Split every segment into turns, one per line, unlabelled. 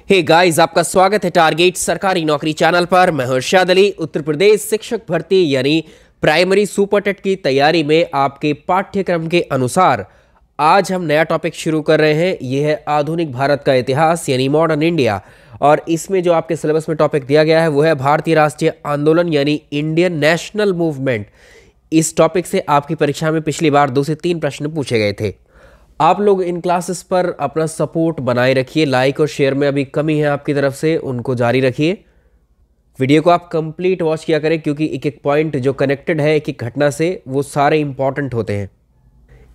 Hey guys, आपका स्वागत है टारगेट सरकारी नौकरी चैनल पर। मैं हूं इरशाद अली। उत्तर प्रदेश शिक्षक भर्ती यानी प्राइमरी सुपर टेट की तैयारी में आपके पाठ्यक्रम के अनुसार आज हम नया टॉपिक शुरू कर रहे हैं। यह है आधुनिक भारत का इतिहास यानी मॉडर्न इंडिया। और इसमें जो आपके सिलेबस में टॉपिक दिया गया है वो है भारतीय राष्ट्रीय आंदोलन यानी इंडियन नेशनल मूवमेंट। इस टॉपिक से आपकी परीक्षा में पिछली बार 2 से 3 प्रश्न पूछे गए थे। आप लोग इन क्लासेस पर अपना सपोर्ट बनाए रखिए। लाइक और शेयर में अभी कमी है आपकी तरफ से, उनको जारी रखिए। वीडियो को आप कंप्लीट वॉच किया करें क्योंकि एक एक पॉइंट जो कनेक्टेड है एक एक घटना से वो सारे इंपॉर्टेंट होते हैं।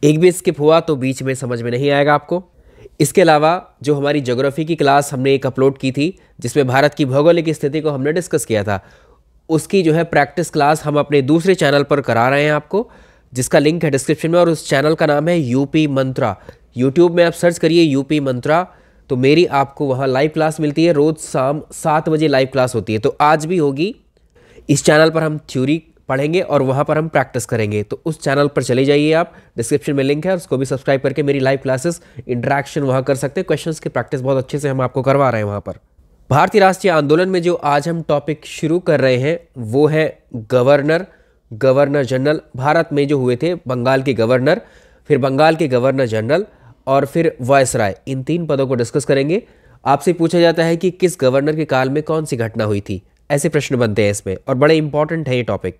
एक भी स्किप हुआ तो बीच में समझ में नहीं आएगा आपको। इसके अलावा जो हमारी ज्योग्राफी की क्लास हमने एक अपलोड की थी जिसमें भारत की भौगोलिक स्थिति को हमने डिस्कस किया था, उसकी जो है प्रैक्टिस क्लास हम अपने दूसरे चैनल पर करा रहे हैं आपको, जिसका लिंक है डिस्क्रिप्शन में। और उस चैनल का नाम है यूपी मंत्रा। यूट्यूब में आप सर्च करिए यूपी मंत्रा तो मेरी आपको वहाँ लाइव क्लास मिलती है। रोज़ शाम 7 बजे लाइव क्लास होती है, तो आज भी होगी। इस चैनल पर हम थ्योरी पढ़ेंगे और वहाँ पर हम प्रैक्टिस करेंगे, तो उस चैनल पर चले जाइए आप। डिस्क्रिप्शन में लिंक है, उसको भी सब्सक्राइब करके मेरी लाइव क्लासेस इंटरेक्शन वहाँ कर सकते हैं। क्वेश्चंस की प्रैक्टिस बहुत अच्छे से हम आपको करवा रहे हैं वहाँ पर। भारतीय राष्ट्रीय आंदोलन में जो आज हम टॉपिक शुरू कर रहे हैं वो है गवर्नर जनरल। भारत में जो हुए थे बंगाल के गवर्नर, फिर बंगाल के गवर्नर जनरल और फिर वायसराय, इन 3 पदों को डिस्कस करेंगे। आपसे पूछा जाता है कि किस गवर्नर के काल में कौन सी घटना हुई थी, ऐसे प्रश्न बनते हैं इसमें और बड़े इंपॉर्टेंट है ये टॉपिक।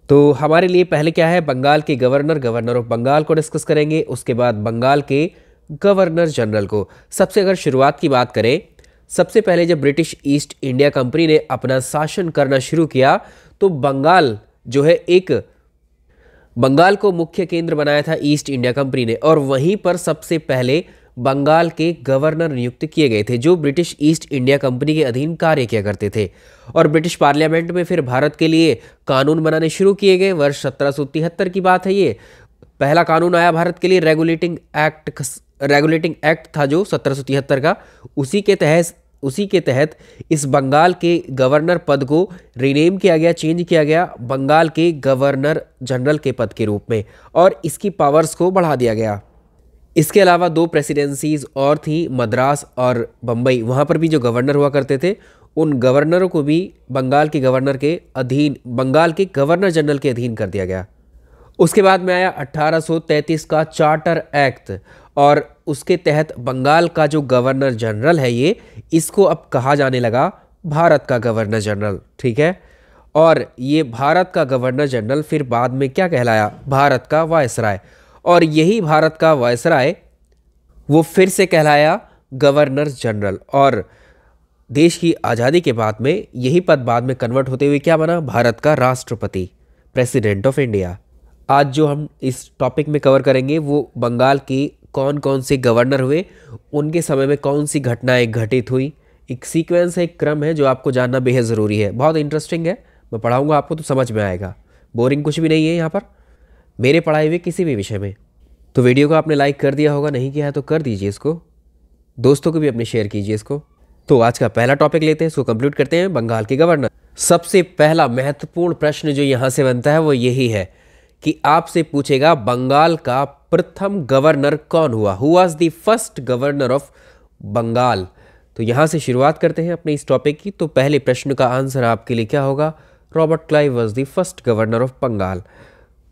तो हमारे लिए पहले क्या है, बंगाल के गवर्नर ऑफ बंगाल को डिस्कस करेंगे। उसके बाद बंगाल के गवर्नर जनरल को। सबसे अगर शुरुआत की बात करें, सबसे पहले जब ब्रिटिश ईस्ट इंडिया कंपनी ने अपना शासन करना शुरू किया तो बंगाल जो है बंगाल को मुख्य केंद्र बनाया था ईस्ट इंडिया कंपनी ने, और वहीं पर सबसे पहले बंगाल के गवर्नर नियुक्त किए गए थे जो ब्रिटिश ईस्ट इंडिया कंपनी के अधीन कार्य किया करते थे। और ब्रिटिश पार्लियामेंट में फिर भारत के लिए कानून बनाने शुरू किए गए। वर्ष 1773 की बात है। ये पहला कानून आया भारत के लिए, रेगुलेटिंग एक्ट था जो 1773 का। उसी के तहत इस बंगाल के गवर्नर पद को रीनेम किया गया, चेंज किया गया बंगाल के गवर्नर जनरल के पद के रूप में, और इसकी पावर्स को बढ़ा दिया गया। इसके अलावा 2 प्रेसिडेंसीज और थी, मद्रास और बम्बई। वहाँ पर भी जो गवर्नर हुआ करते थे उन गवर्नरों को भी बंगाल के गवर्नर जनरल के अधीन कर दिया गया। उसके बाद में आया 1833 का चार्टर एक्ट, और उसके तहत बंगाल का जो गवर्नर जनरल है इसको अब कहा जाने लगा भारत का गवर्नर जनरल। ठीक है, और ये भारत का गवर्नर जनरल फिर बाद में क्या कहलाया, भारत का वायसराय। और यही भारत का वायसराय वो फिर से कहलाया गवर्नर जनरल। और देश की आज़ादी के बाद में यही पद बाद में कन्वर्ट होते हुए क्या बना, भारत का राष्ट्रपति, प्रेसिडेंट ऑफ इंडिया। आज जो हम इस टॉपिक में कवर करेंगे वो बंगाल की कौन कौन से गवर्नर हुए, उनके समय में कौन सी घटनाएं घटित हुई। एक सीक्वेंस है, एक क्रम है जो आपको जानना बेहद ज़रूरी है। बहुत इंटरेस्टिंग है, मैं पढ़ाऊंगा आपको तो समझ में आएगा। बोरिंग कुछ भी नहीं है यहाँ पर मेरे पढ़ाए हुए किसी भी विषय में। तो वीडियो को आपने लाइक कर दिया होगा, नहीं किया है तो कर दीजिए इसको, दोस्तों को भी अपने शेयर कीजिए इसको। तो आज का पहला टॉपिक लेते हैं, इसको कंप्लीट करते हैं, बंगाल के गवर्नर। सबसे पहला महत्वपूर्ण प्रश्न जो यहाँ से बनता है वो यही है कि आपसे पूछेगा बंगाल का प्रथम गवर्नर कौन हुआ, who was the first governor of Bengal. तो यहाँ से शुरुआत करते हैं अपने इस टॉपिक की। तो पहले प्रश्न का आंसर आपके लिए क्या होगा, Robert Clive was the first governor of Bengal.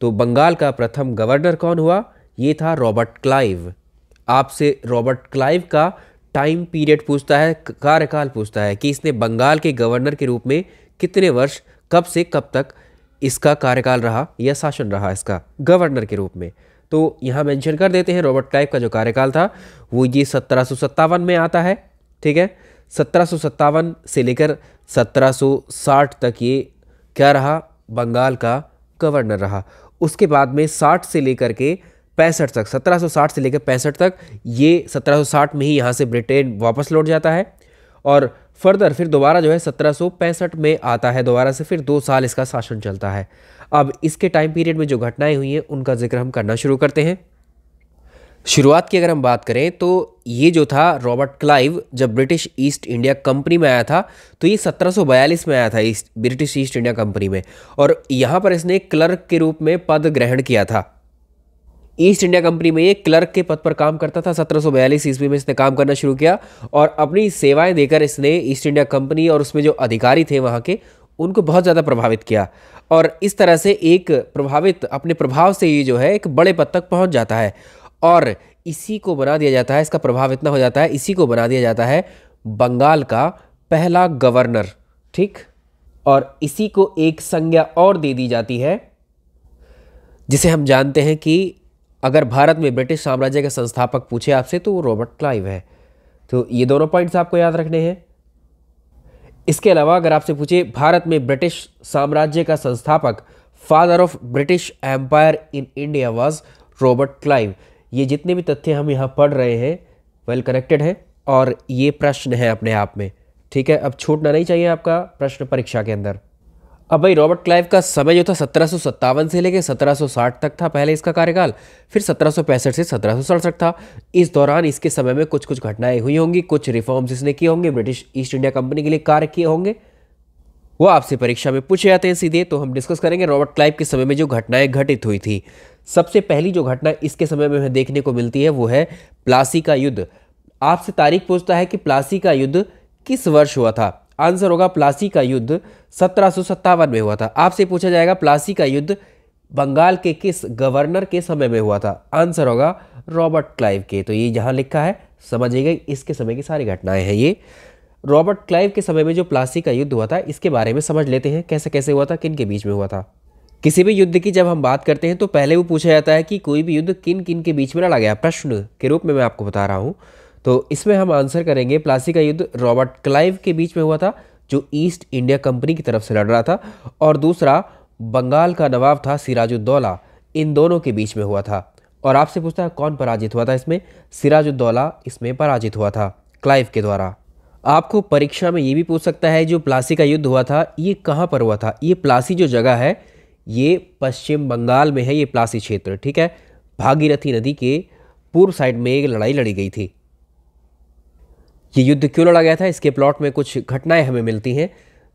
तो बंगाल का प्रथम गवर्नर कौन हुआ, ये था रॉबर्ट क्लाइव। आपसे रॉबर्ट क्लाइव का टाइम पीरियड पूछता है, कार्यकाल पूछता है कि इसने बंगाल के गवर्नर के रूप में कितने वर्ष, कब से कब तक इसका कार्यकाल रहा या शासन रहा इसका गवर्नर के रूप में। तो यहाँ मेंशन कर देते हैं रॉबर्ट क्लाइव का जो कार्यकाल था वो ये 1757 में आता है। ठीक है, 1757 से लेकर 1760 तक ये क्या रहा, बंगाल का गवर्नर रहा। उसके बाद में 60 से लेकर के 65 तक, 1760 से लेकर 65 तक, ये 1760 में ही यहाँ से ब्रिटेन वापस लौट जाता है। और फर्दर फिर दोबारा जो है 1765 में आता है दोबारा से, फिर 2 साल इसका शासन चलता है। अब इसके टाइम पीरियड में जो घटनाएं हुई हैं उनका जिक्र हम करना शुरू करते हैं। शुरुआत की अगर हम बात करें तो ये जो था रॉबर्ट क्लाइव, जब ब्रिटिश ईस्ट इंडिया कंपनी में आया था तो ये 1742 में आया था ब्रिटिश ईस्ट इंडिया कंपनी में, और यहाँ पर इसने क्लर्क के रूप में पद ग्रहण किया था। ईस्ट इंडिया कंपनी में ये क्लर्क के पद पर काम करता था। 1742 ईस्वी में इसने काम करना शुरू किया और अपनी सेवाएं देकर इसने ईस्ट इंडिया कंपनी और उसमें जो अधिकारी थे वहाँ के, उनको बहुत ज़्यादा प्रभावित किया। और इस तरह से एक प्रभावित अपने प्रभाव से ये जो है एक बड़े पद तक पहुँच जाता है और इसी को बना दिया जाता है, इसका प्रभाव इतना हो जाता है, इसी को बना दिया जाता है बंगाल का पहला गवर्नर। ठीक, और इसी को एक संज्ञा और दे दी जाती है जिसे हम जानते हैं कि अगर भारत में ब्रिटिश साम्राज्य के संस्थापक पूछे आपसे तो वो रॉबर्ट क्लाइव है। तो ये दोनों पॉइंट्स आपको याद रखने हैं। इसके अलावा अगर आपसे पूछे भारत में ब्रिटिश साम्राज्य का संस्थापक, father of British empire in India was Robert Clive. ये जितने भी तथ्य हम यहाँ पढ़ रहे हैं वेल कनेक्टेड है और ये प्रश्न है अपने आप में। ठीक है, अब छूटना नहीं चाहिए आपका प्रश्न परीक्षा के अंदर। अब भाई रॉबर्ट क्लाइव का समय जो था 1757 से लेकर 1760 तक था पहले इसका कार्यकाल, फिर 1765 से 1767 था। इस दौरान इसके समय में कुछ कुछ घटनाएं हुई होंगी, कुछ रिफॉर्म्स इसने किए होंगे, ब्रिटिश ईस्ट इंडिया कंपनी के लिए कार्य किए होंगे, वो आपसे परीक्षा में पूछे जाते हैं सीधे। तो हम डिस्कस करेंगे रॉबर्ट क्लाइव के समय में जो घटनाएं घटित हुई थी। सबसे पहली जो घटना इसके समय में हमें देखने को मिलती है वो है प्लासी का युद्ध। आपसे तारीख पूछता है कि प्लासी का युद्ध किस वर्ष हुआ था। आंसर होगा प्लासी का युद्ध 1757 में हुआ था। आपसे पूछा जाएगा प्लासी का युद्ध बंगाल के किस गवर्नर के समय में हुआ था। आंसर होगा रॉबर्ट क्लाइव के। तो ये जहां लिखा है समझिएगा, इसके समय की सारी घटनाएं हैं ये। रॉबर्ट क्लाइव के समय में जो प्लासी का युद्ध हुआ था इसके बारे में समझ लेते हैं, कैसे कैसे हुआ था, किन के बीच में हुआ था। किसी भी युद्ध की जब हम बात करते हैं तो पहले वो पूछा जाता है कि कोई भी युद्ध किन किन के बीच में लड़ा गया, प्रश्न के रूप में मैं आपको बता रहा हूँ। तो इसमें हम आंसर करेंगे प्लासी का युद्ध रॉबर्ट क्लाइव के बीच में हुआ था जो ईस्ट इंडिया कंपनी की तरफ से लड़ रहा था, और दूसरा बंगाल का नवाब था सिराजुद्दौला, इन दोनों के बीच में हुआ था। और आपसे पूछता है कौन पराजित हुआ था इसमें, सिराजुद्दौला इसमें पराजित हुआ था क्लाइव के द्वारा। आपको परीक्षा में ये भी पूछ सकता है जो प्लासी का युद्ध हुआ था ये कहाँ पर हुआ था। ये प्लासी जो जगह है ये पश्चिम बंगाल में है, ये प्लासी क्षेत्र। ठीक है, भागीरथी नदी के पूर्व साइड में एक लड़ाई लड़ी गई थी। ये युद्ध क्यों लड़ा गया था, इसके प्लॉट में कुछ घटनाएं हमें मिलती हैं।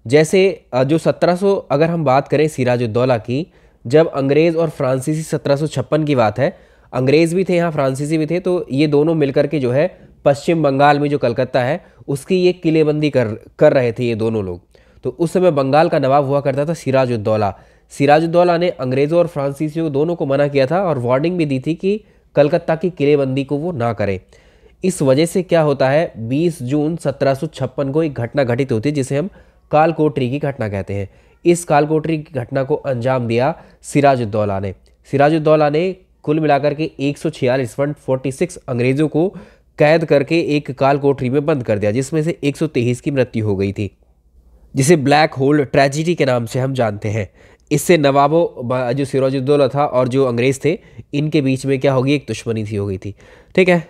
जैसे जो 1700 अगर हम बात करें सिराजुद्दौला की, जब अंग्रेज़ और फ्रांसीसी 1756 की बात है, अंग्रेज़ भी थे यहाँ, फ्रांसीसी भी थे, तो ये दोनों मिलकर के जो है पश्चिम बंगाल में जो कलकत्ता है उसकी ये किलेबंदी कर रहे थे ये दोनों लोग। तो उस समय बंगाल का नवाब हुआ करता था सिराजुद्दौला। सिराजुद्दौला ने अंग्रेज़ों और फ्रांसीसियों दोनों को मना किया था और वार्निंग भी दी थी कि कलकत्ता की किलेबंदी को वो ना करें। इस वजह से क्या होता है, 20 जून 1756 को एक घटना घटित होती है जिसे हम कालकोठरी की घटना कहते हैं। इस कालकोठरी की घटना को अंजाम दिया सिराजुद्दौला ने। सिराजुद्दौला ने कुल मिलाकर के 146 अंग्रेज़ों को कैद करके एक कालकोठरी में बंद कर दिया, जिसमें से 123 की मृत्यु हो गई थी, जिसे ब्लैक होल ट्रेजिडी के नाम से हम जानते हैं। इससे नवाबों जो सिराजुद्दौला था और जो अंग्रेज़ थे इनके बीच में क्या होगी, एक दुश्मनी सी हो गई थी। ठीक है,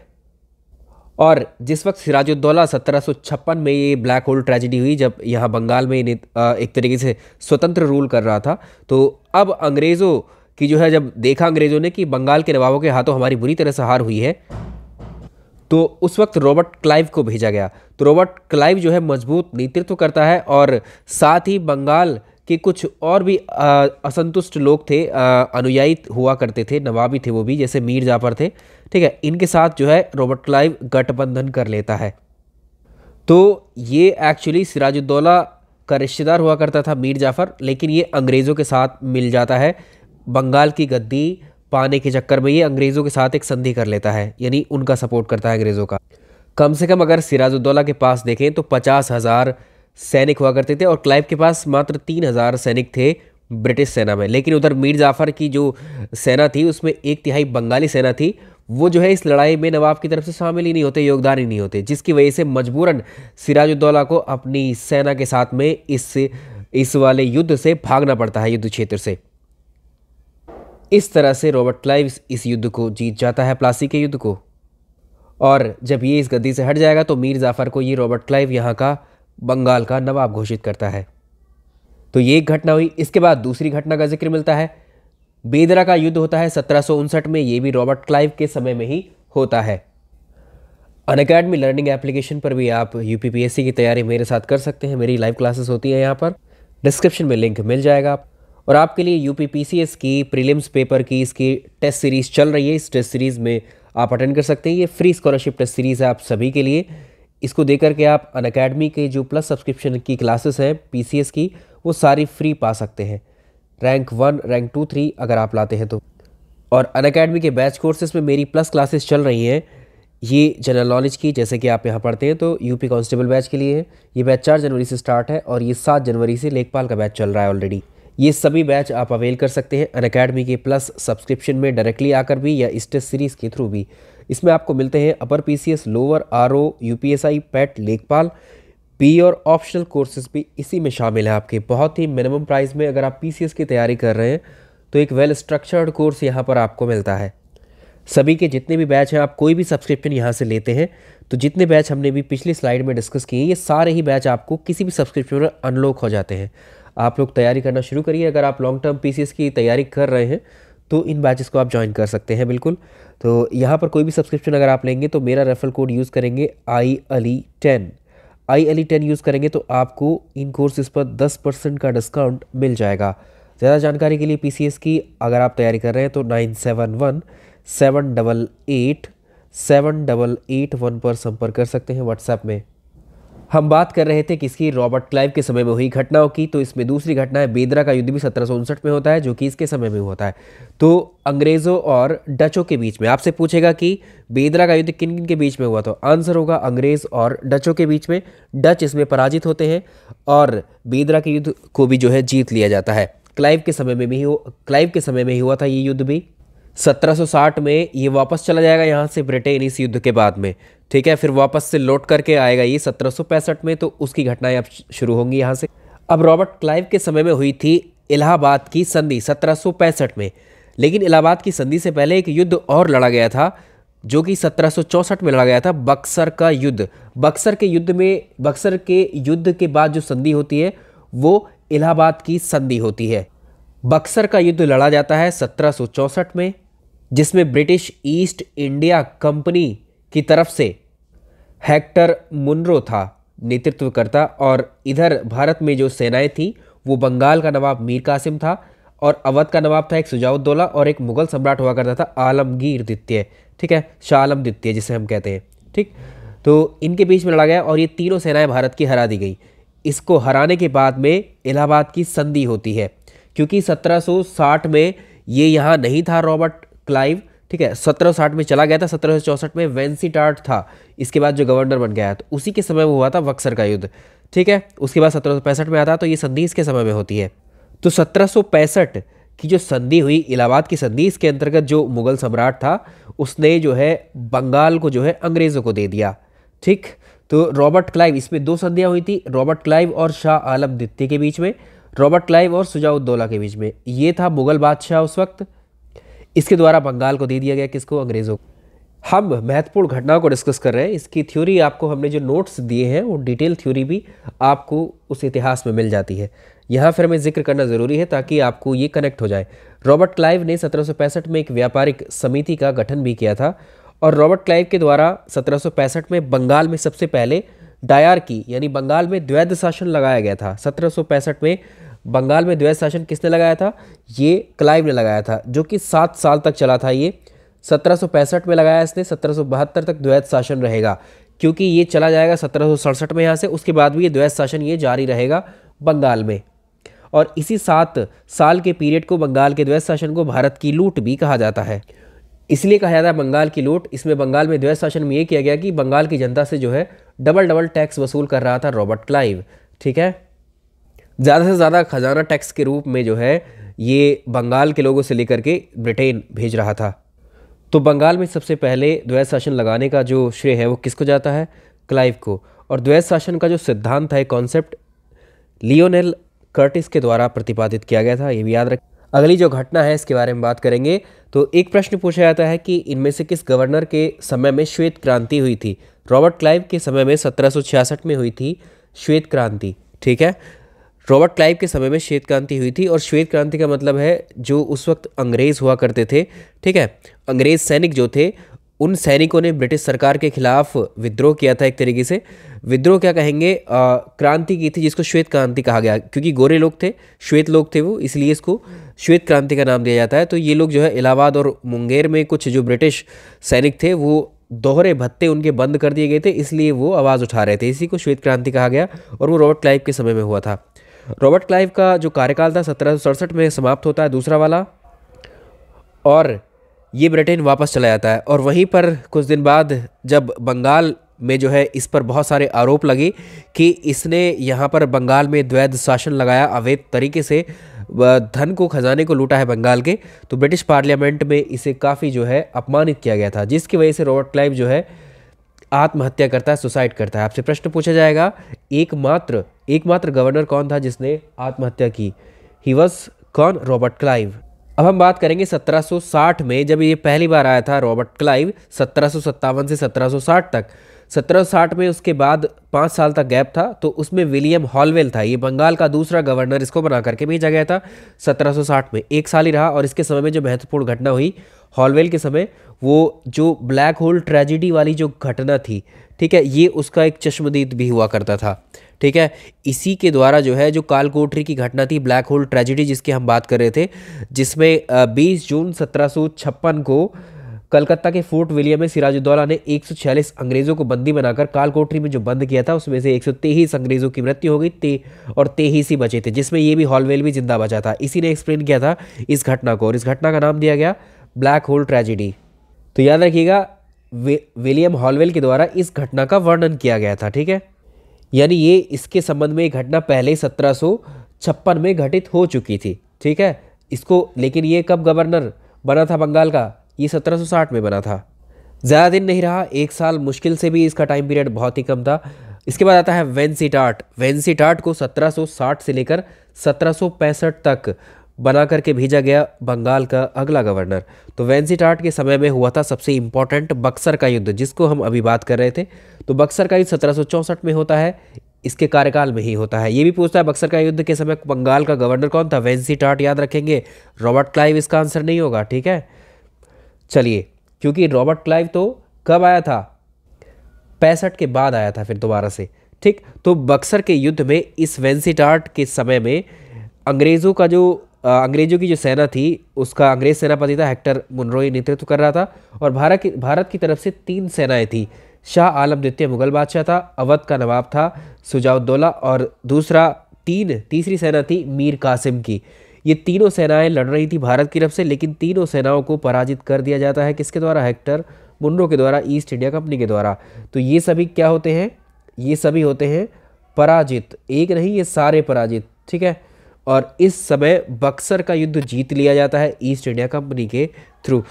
और जिस वक्त सिराजुद्दौला 1756 में ये ब्लैक होल ट्रेजिडी हुई, जब यहाँ बंगाल में एक तरीके से स्वतंत्र रूल कर रहा था, तो अब अंग्रेज़ों की जो है, जब देखा अंग्रेज़ों ने कि बंगाल के नवाबों के हाथों हमारी बुरी तरह से हार हुई है, तो उस वक्त रॉबर्ट क्लाइव को भेजा गया। तो रॉबर्ट क्लाइव जो है मजबूत नेतृत्व करता है और साथ ही बंगाल के कुछ और भी असंतुष्ट लोग थे, अनुयायी हुआ करते थे, नवाबी थे वो भी, जैसे मीर जाफर थे। ठीक है, इनके साथ जो है रॉबर्ट क्लाइव गठबंधन कर लेता है। तो ये एक्चुअली सिराजुद्दौला का रिश्तेदार हुआ करता था मीर जाफर, लेकिन ये अंग्रेज़ों के साथ मिल जाता है। बंगाल की गद्दी पाने के चक्कर में ये अंग्रेज़ों के साथ एक संधि कर लेता है, यानी उनका सपोर्ट करता है अंग्रेज़ों का। कम से कम अगर सिराजुद्दौला के पास देखें तो 50,000 सैनिक हुआ करते थे और क्लाइव के पास मात्र 3,000 सैनिक थे ब्रिटिश सेना में। लेकिन उधर मीर जाफर की जो सेना थी उसमें 1/3 बंगाली सेना थी, वो जो है इस लड़ाई में नवाब की तरफ से शामिल ही नहीं होते, योगदान ही नहीं होते, जिसकी वजह से मजबूरन सिराजुद्दौला को अपनी सेना के साथ में इस वाले युद्ध से भागना पड़ता है, युद्ध क्षेत्र से। इस तरह से रॉबर्ट क्लाइव इस युद्ध को जीत जाता है, प्लासी के युद्ध को। और जब ये इस गद्दी से हट जाएगा तो मीर जाफर को ये रॉबर्ट क्लाइव यहाँ का बंगाल का नवाब घोषित करता है। तो ये एक घटना हुई। इसके बाद दूसरी घटना का जिक्र मिलता है, बेदरा का युद्ध होता है 1759 में, ये भी रॉबर्ट क्लाइव के समय में ही होता है। अनअकैडमी लर्निंग एप्लीकेशन पर भी आप यूपीपीएससी की तैयारी मेरे साथ कर सकते हैं, मेरी लाइव क्लासेस होती हैं यहाँ पर, डिस्क्रिप्शन में लिंक मिल जाएगा। और आपके लिए यूपी पीसीएस की प्रीलिम्स पेपर की इसकी टेस्ट सीरीज़ चल रही है। इस टेस्ट सीरीज़ में आप अटेंड कर सकते हैं। ये फ्री स्कॉलरशिप टेस्ट सीरीज़ है आप सभी के लिए। इसको देकर के आप अनअकैडमी के जो प्लस सब्सक्रिप्शन की क्लासेस हैं पीसीएस की, वो सारी फ्री पा सकते हैं, रैंक 1, रैंक 2, 3 अगर आप लाते हैं तो। और अनअकैडमी के बैच कोर्सेज में मेरी प्लस क्लासेस चल रही हैं। ये जनरल नॉलेज की, जैसे कि आप यहाँ पढ़ते हैं, तो यूपी कांस्टेबल बैच के लिए है। ये बैच 4 जनवरी से स्टार्ट है और ये 7 जनवरी से लेखपाल का बैच चल रहा है ऑलरेडी। ये सभी बैच आप अवेल कर सकते हैं अनअकैडमी के प्लस सब्सक्रिप्शन में डायरेक्टली आकर भी या इस टेस्ट सीरीज़ के थ्रू भी। इसमें आपको मिलते हैं upper PCS, lower RO, UPSI, PAT, लेखपाल, पी और ऑप्शनल कोर्सेज भी इसी में शामिल है आपके बहुत ही मिनिमम प्राइस में। अगर आप पीसीएस की तैयारी कर रहे हैं तो एक वेल स्ट्रक्चर्ड कोर्स यहाँ पर आपको मिलता है। सभी के जितने भी बैच हैं, आप कोई भी सब्सक्रिप्शन यहाँ से लेते हैं तो जितने बैच हमने भी पिछली स्लाइड में डिस्कस किए, ये सारे ही बैच आपको किसी भी सब्सक्रिप्शन में अनलॉक हो जाते हैं। आप लोग तैयारी करना शुरू करिए। अगर आप लॉन्ग टर्म पीसीएस की तैयारी कर रहे हैं तो इन बैचेस को आप ज्वाइन कर सकते हैं बिल्कुल। तो यहाँ पर कोई भी सब्सक्रिप्शन अगर आप लेंगे तो मेरा रेफरल कोड यूज़ करेंगे IALI10। IALI10 यूज़ करेंगे तो आपको इन कोर्सेज़ पर 10% का डिस्काउंट मिल जाएगा। ज़्यादा जानकारी के लिए पीसीएस की अगर आप तैयारी कर रहे हैं तो 9717887881 पर संपर्क कर सकते हैं व्हाट्सएप में। हम बात कर रहे थे किसकी, रॉबर्ट क्लाइव के समय में हुई घटनाओं की। तो इसमें दूसरी घटना है, बेदरा का युद्ध भी 1759 में होता है, जो कि इसके समय में होता है। तो अंग्रेज़ों और डचों के बीच में आपसे पूछेगा कि बेदरा का युद्ध किन किन के बीच में हुआ, तो आंसर होगा अंग्रेज़ और डचों के बीच में। डच इसमें पराजित होते हैं और बेदरा के युद्ध को भी जो है जीत लिया जाता है। क्लाइव के समय में ही हुआ था ये युद्ध भी। 1760 में ये वापस चला जाएगा यहाँ से ब्रिटेन इस युद्ध के बाद में, ठीक है। फिर वापस से लौट करके आएगा ये 1765 में, तो उसकी घटनाएं अब शुरू होंगी यहाँ से। अब रॉबर्ट क्लाइव के समय में हुई थी इलाहाबाद की संधि 1765 में, लेकिन इलाहाबाद की संधि से पहले एक युद्ध और लड़ा गया था जो कि 1764 में लड़ा गया था, बक्सर का युद्ध। बक्सर के युद्ध के बाद जो संधि होती है वो इलाहाबाद की संधि होती है। बक्सर का युद्ध लड़ा जाता है 1764 में, जिसमें ब्रिटिश ईस्ट इंडिया कंपनी की तरफ से हेक्टर मुनरो था नेतृत्वकर्ता, और इधर भारत में जो सेनाएं थी वो बंगाल का नवाब मीर कासिम था और अवध का नवाब था एक सुजाउद्दौला, और एक मुगल सम्राट हुआ करता था आलमगीर द्वितीय, ठीक है, शाह आलम द्वितीय जिसे हम कहते हैं, ठीक। तो इनके बीच में लड़ा गया और ये तीनों सेनाएं भारत की हरा दी गई। इसको हराने के बाद में इलाहाबाद की संधि होती है, क्योंकि 1760 में ये यहाँ नहीं था रॉबर्ट क्लाइव, ठीक है, 1760 में चला गया था। 1764 में वेंसीटार्ट था इसके बाद जो गवर्नर बन गया, तो उसी के समय में हुआ था बक्सर का युद्ध, ठीक है। उसके बाद 1765 में आता, तो ये संधि इसके समय में होती है। तो 1765 की जो संधि हुई, इलाहाबाद की संधि, इसके अंतर्गत जो मुगल सम्राट था उसने जो है बंगाल को जो है अंग्रेज़ों को दे दिया, ठीक। तो रॉबर्ट क्लाइव, इसमें 2 संधियाँ हुई थी, रॉबर्ट क्लाइव और शाह आलम द्वितीय के बीच में, रॉबर्ट क्लाइव और सुजाउद्दौला के बीच में। ये था मुगल बादशाह उस वक्त, इसके द्वारा बंगाल को दे दिया गया, किसको, अंग्रेज़ों को। हम महत्वपूर्ण घटनाओं को डिस्कस कर रहे हैं। इसकी थ्योरी आपको हमने जो नोट्स दिए हैं वो डिटेल थ्योरी भी आपको उस इतिहास में मिल जाती है। यहाँ फिर हमें जिक्र करना ज़रूरी है ताकि आपको ये कनेक्ट हो जाए। रॉबर्ट क्लाइव ने 1765 में एक व्यापारिक समिति का गठन भी किया था, और रॉबर्ट क्लाइव के द्वारा 1765 में बंगाल में सबसे पहले डायरकी यानी बंगाल में द्वैध शासन लगाया गया था। 1765 में बंगाल में द्वैध शासन किसने लगाया था, ये क्लाइव ने लगाया था, जो कि 7 साल तक चला था। ये 1765 में लगाया इसने, 1772 तक द्वैध शासन रहेगा, क्योंकि ये चला जाएगा 1767 में यहाँ से। उसके बाद भी ये द्वैध शासन ये जारी रहेगा बंगाल में, और इसी 7 साल के पीरियड को, बंगाल के द्वैध शासन को, भारत की लूट भी कहा जाता है। इसलिए कहा जाता है बंगाल की लूट। इसमें बंगाल में द्वैध शासन में ये किया गया कि बंगाल की जनता से जो है डबल टैक्स वसूल कर रहा था रॉबर्ट क्लाइव, ठीक है। ज़्यादा से ज़्यादा खजाना टैक्स के रूप में जो है ये बंगाल के लोगों से लेकर के ब्रिटेन भेज रहा था। तो बंगाल में सबसे पहले द्वैध शासन लगाने का जो श्रेय है वो किसको जाता है, क्लाइव को। और द्वैध शासन का जो सिद्धांत है, कॉन्सेप्ट, लियोनेल कर्टिस के द्वारा प्रतिपादित किया गया था, ये भी याद रखें। अगली जो घटना है इसके बारे में बात करेंगे। तो एक प्रश्न पूछा जाता है कि इनमें से किस गवर्नर के समय में श्वेत क्रांति हुई थी। रॉबर्ट क्लाइव के समय में 1766 में हुई थी श्वेत क्रांति, ठीक है। रॉबर्ट क्लाइव के समय में श्वेत क्रांति हुई थी, और श्वेत क्रांति का मतलब है जो उस वक्त अंग्रेज़ हुआ करते थे, ठीक है, अंग्रेज़ सैनिक जो थे उन सैनिकों ने ब्रिटिश सरकार के खिलाफ विद्रोह किया था। एक तरीके से विद्रोह क्या कहेंगे, क्रांति की थी, जिसको श्वेत क्रांति कहा गया, क्योंकि गोरे लोग थे, श्वेत लोग थे वो, इसलिए इसको श्वेत क्रांति का नाम दिया जाता है। तो ये लोग जो है इलाहाबाद और मुंगेर में कुछ जो ब्रिटिश सैनिक थे वो दोहरे भत्ते उनके बंद कर दिए गए थे, इसलिए वो आवाज़ उठा रहे थे, इसी को श्वेत क्रांति कहा गया। और वो रॉबर्ट क्लाइव के समय में हुआ था। रॉबर्ट क्लाइव का जो कार्यकाल था 1767 में समाप्त होता है, दूसरा वाला, और ये ब्रिटेन वापस चला जाता है। और वहीं पर कुछ दिन बाद जब बंगाल में जो है इस पर बहुत सारे आरोप लगे कि इसने यहाँ पर बंगाल में द्वैध शासन लगाया, अवैध तरीके से धन को, खजाने को लूटा है बंगाल के, तो ब्रिटिश पार्लियामेंट में इसे काफ़ी जो है अपमानित किया गया था, जिसकी वजह से रॉबर्ट क्लाइव जो है आत्महत्या करता है, सुसाइड करता है। आपसे प्रश्न पूछा जाएगा, एकमात्र गवर्नर कौन था जिसने आत्महत्या की? ही वॉज कौन? Robert Clive. अब हम बात करेंगे 1760 में, जब ये पहली बार आया था रॉबर्ट क्लाइव, 1757 से 1760 तक। 1760 में उसके बाद 5 साल तक गैप था, तो उसमें विलियम हॉलवेल था, ये बंगाल का दूसरा गवर्नर, इसको बना करके भेजा गया था 1760 में। 1 साल ही रहा, और इसके समय में जो महत्वपूर्ण घटना हुई हॉलवेल के समय, वो जो ब्लैक होल ट्रेजिडी वाली जो घटना थी, ठीक है, ये उसका एक चश्मदीद भी हुआ करता था, ठीक है। इसी के द्वारा जो है, जो कालकोठरी की घटना थी, ब्लैक होल ट्रेजिडी जिसकी हम बात कर रहे थे, जिसमें 20 जून 1756 को कलकत्ता के फोर्ट विलियम में सिराजुद्दौला ने 146 अंग्रेज़ों को बंदी बनाकर कालकोठरी में जो बंद किया था, उसमें से 123 अंग्रेज़ों की मृत्यु हो गई और 23 ही बचे थे, जिसमें ये भी हॉलवेल भी जिंदा बचा था। इसी ने एक्सप्लेन किया था इस घटना को, और इस घटना का नाम दिया गया ब्लैक होल ट्रेजिडी। तो याद रखिएगा, विलियम हॉलवेल के द्वारा इस घटना का वर्णन किया गया था, ठीक है। यानी ये इसके संबंध में एक घटना पहले 1756 में घटित हो चुकी थी, ठीक है इसको। लेकिन ये कब गवर्नर बना था बंगाल का? ये 1760 में बना था। ज़्यादा दिन नहीं रहा, 1 साल मुश्किल से भी, इसका टाइम पीरियड बहुत ही कम था। इसके बाद आता है वेंसीटाट। वेंसीटाट को 1760 से लेकर 1765 तक बना करके भेजा गया बंगाल का अगला गवर्नर। तो वेंसीटाट के समय में हुआ था सबसे इम्पोर्टेंट बक्सर का युद्ध, जिसको हम अभी बात कर रहे थे। तो बक्सर का युद्ध 1764 में होता है, इसके कार्यकाल में ही होता है। ये भी पूछता है बक्सर का युद्ध के समय बंगाल का गवर्नर कौन था? वेंसीटाट, याद रखेंगे। रॉबर्ट क्लाइव इसका आंसर नहीं होगा, ठीक है। चलिए, क्योंकि रॉबर्ट क्लाइव तो कब आया था? 65 के बाद आया था फिर दोबारा से, ठीक। तो बक्सर के युद्ध में इस वेंसीटाट के समय में अंग्रेजों की जो सेना थी, उसका अंग्रेज सेनापति था हेक्टर मुनरोई नेतृत्व कर रहा था। और भारत की तरफ से 3 सेनाएं थी। शाह आलम द्वितीय मुगल बादशाह था, अवध का नवाब था सुजाउद्दौला, और तीसरी सेना थी मीर कासिम की। ये तीनों सेनाएं लड़ रही थी भारत की तरफ से, लेकिन तीनों सेनाओं को पराजित कर दिया जाता है। किसके द्वारा? हेक्टर मुनरो के द्वारा, ईस्ट इंडिया कंपनी के द्वारा। तो ये सभी क्या होते हैं? ये सभी होते हैं पराजित, एक नहीं, ये सारे पराजित, ठीक है। और इस समय बक्सर का युद्ध जीत लिया जाता है ईस्ट इंडिया कंपनी के थ्रू।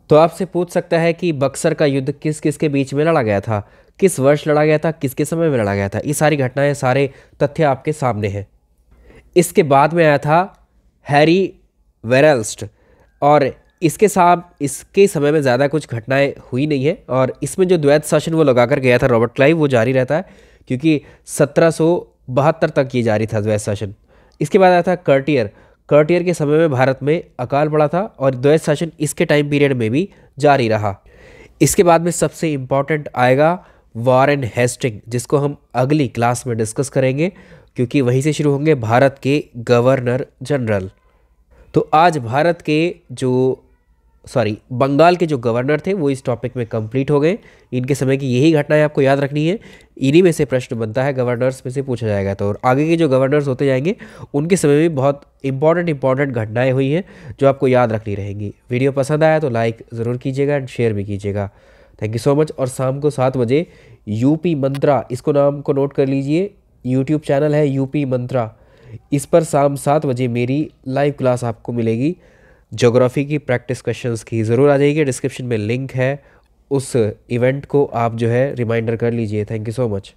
तो आपसे पूछ सकता है कि बक्सर का युद्ध किस किस के बीच में लड़ा गया था, किस वर्ष लड़ा गया था, किसके समय में लड़ा गया था। ये सारी घटनाएं, सारे तथ्य आपके सामने हैं। इसके बाद में आया था हैरी वेरेल्स्ट, और इसके समय में ज़्यादा कुछ घटनाएं हुई नहीं है। और इसमें जो द्वैध शासन वो लगा कर गया था रॉबर्ट क्लाइव, वो जारी रहता है, क्योंकि 1772 तक ये जारी था द्वैध शासन। इसके बाद आया था कर्टियर के समय में भारत में अकाल पड़ा था, और द्वैध शासन इसके टाइम पीरियड में भी जारी रहा। इसके बाद में सबसे इम्पॉर्टेंट आएगा वॉरेन हेस्टिंग, जिसको हम अगली क्लास में डिस्कस करेंगे, क्योंकि वहीं से शुरू होंगे भारत के गवर्नर जनरल। तो आज बंगाल के जो गवर्नर थे वो इस टॉपिक में कंप्लीट हो गए। इनके समय की यही घटनाएं आपको याद रखनी है। इन्हीं में से प्रश्न बनता है, गवर्नर्स में से पूछा जाएगा। तो और आगे के जो गवर्नर्स होते जाएंगे उनके समय में बहुत इंपॉर्टेंट घटनाएं हुई हैं जो आपको याद रखनी रहेंगी। वीडियो पसंद आया तो लाइक ज़रूर कीजिएगा एंड शेयर भी कीजिएगा। Thank you so much. और शाम को 7 बजे यूपी मंत्रा, इसको नाम को नोट कर लीजिए, यूट्यूब चैनल है यूपी मंत्रा, इस पर शाम 7 बजे मेरी लाइव क्लास आपको मिलेगी ज्योग्राफी की प्रैक्टिस क्वेश्चंस की। ज़रूर आ जाइए, डिस्क्रिप्शन में लिंक है, उस इवेंट को आप जो है रिमाइंडर कर लीजिए। Thank you so much.